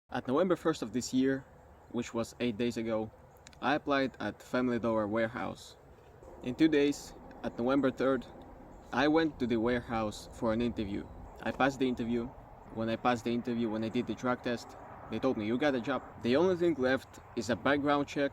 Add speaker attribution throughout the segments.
Speaker 1: At November 1st of this year, which was 8 days ago, I applied at Family Dollar warehouse. In 2 days, at November 3rd, I went to the warehouse for an interview. I passed the interview. When I did the drug test, they told me, you got a job. The only thing left is a background check,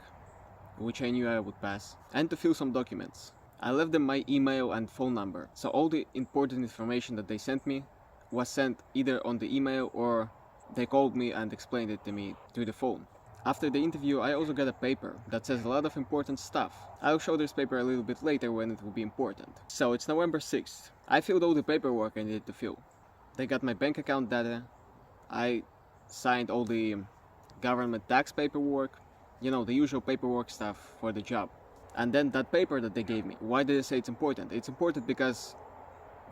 Speaker 1: which I knew I would pass, and to fill some documents. I left them my email and phone number, so all the important information that they sent me was sent either on the email or they called me and explained it to me through the phone. After the interview, I also got a paper that says a lot of important stuff. I'll show this paper a little bit later when it will be important. So it's November 6th. I filled all the paperwork I needed to fill. They got my bank account data. I signed all the government tax paperwork. You know, the usual paperwork stuff for the job. And then that paper that they gave me, why did I say it's important? It's important because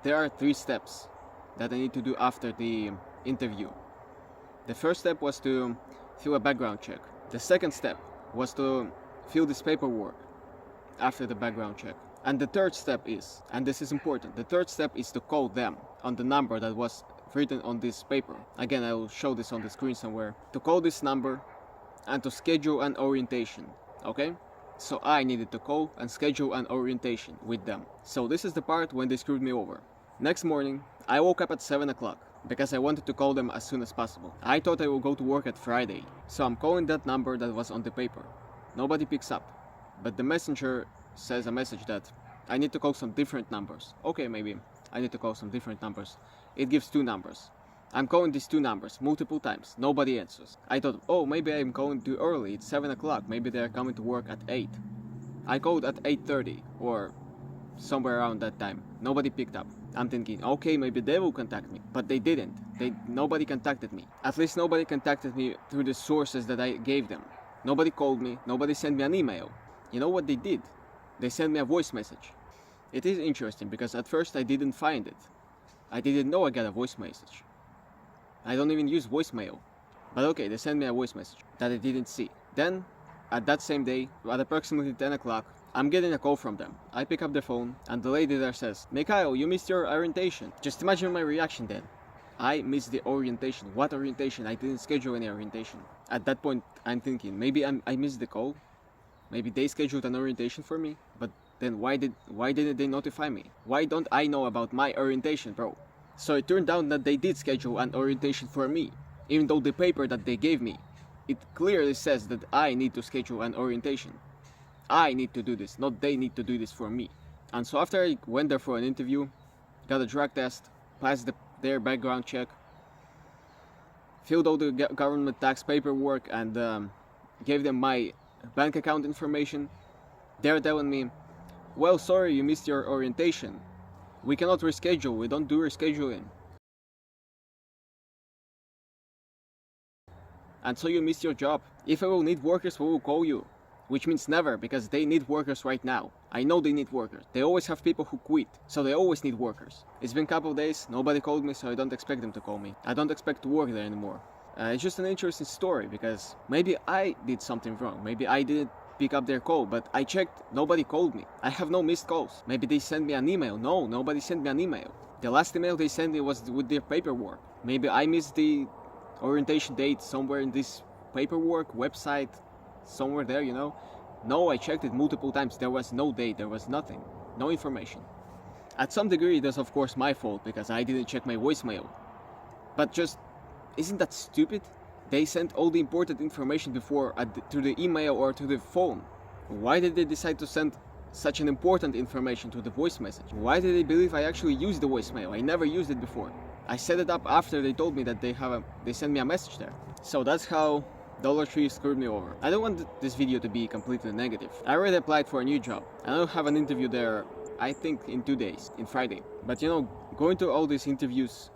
Speaker 1: there are 3 steps that I need to do after the interview. The first step was to fill a background check. The second step was to fill this paperwork after the background check. And the third step is, and this is important, the third step is to call them on the number that was written on this paper. Again, I will show this on the screen somewhere. To call this number and to schedule an orientation, okay? So I needed to call and schedule an orientation with them. So this is the part when they screwed me over. Next morning, I woke up at 7 o'clock because I wanted to call them as soon as possible. I thought I would go to work at Friday, so I'm calling that number that was on the paper. Nobody picks up, but the messenger says a message that I need to call some different numbers. Okay, maybe I need to call some different numbers. It gives 2 numbers. I'm calling these 2 numbers multiple times. Nobody answers. I thought, oh, maybe I'm calling too early. It's 7 o'clock. Maybe they're coming to work at 8. I called at 8:30 or somewhere around that time. Nobody picked up. I'm thinking, okay, maybe they will contact me, but they didn't. Nobody contacted me. At least nobody contacted me through the sources that I gave them. Nobody called me. Nobody sent me an email. You know what they did? They sent me a voice message. It is interesting because at first I didn't find it. I didn't know I got a voice message. I don't even use voicemail. But okay, they sent me a voice message that I didn't see. Then, at that same day, at approximately 10 o'clock, I'm getting a call from them. I pick up the phone, and the lady there says, Mikhail, you missed your orientation. Just imagine my reaction then. I missed the orientation. What orientation? I didn't schedule any orientation. At that point, I'm thinking, maybe I missed the call. Maybe they scheduled an orientation for me. But then why didn't they notify me? Why don't I know about my orientation, bro? So it turned out that they did schedule an orientation for me. Even though the paper that they gave me, it clearly says that I need to schedule an orientation. I need to do this, not they need to do this for me. And so after I went there for an interview, got a drug test, passed their background check, filled all the government tax paperwork and gave them my bank account information, they're telling me, well, sorry, you missed your orientation. We cannot reschedule, we don't do rescheduling. And so you missed your job. If I will need workers, we will call you. Which means never, because they need workers right now. I know they need workers. They always have people who quit, so they always need workers. It's been a couple of days, nobody called me, so I don't expect them to call me. I don't expect to work there anymore. It's just an interesting story, because maybe I did something wrong. Maybe I didn't pick up their call, but I checked, nobody called me. I have no missed calls. Maybe they sent me an email. No, nobody sent me an email. The last email they sent me was with their paperwork. Maybe I missed the orientation date somewhere in this paperwork, website, somewhere there, you know. No, I checked it multiple times. There was no date, there was nothing, no information. At some degree, it is of course my fault because I didn't check my voicemail. But just, isn't that stupid? They sent all the important information before through the email or to the phone. Why did they decide to send such an important information to the voice message? Why did they believe I actually used the voicemail? I never used it before. I set it up after they told me that they sent me a message there. So that's how Dollar Tree screwed me over. I don't want this video to be completely negative. I already applied for a new job, and I'll have an interview there, I think in 2 days, in Friday. But you know, going to all these interviews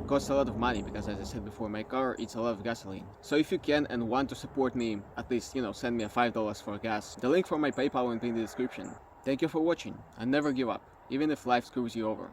Speaker 1: costs a lot of money because, as I said before, my car eats a lot of gasoline. So if you can and want to support me, at least, you know, send me a $5 for gas. The link for my PayPal will be in the description. Thank you for watching, and never give up, even if life screws you over.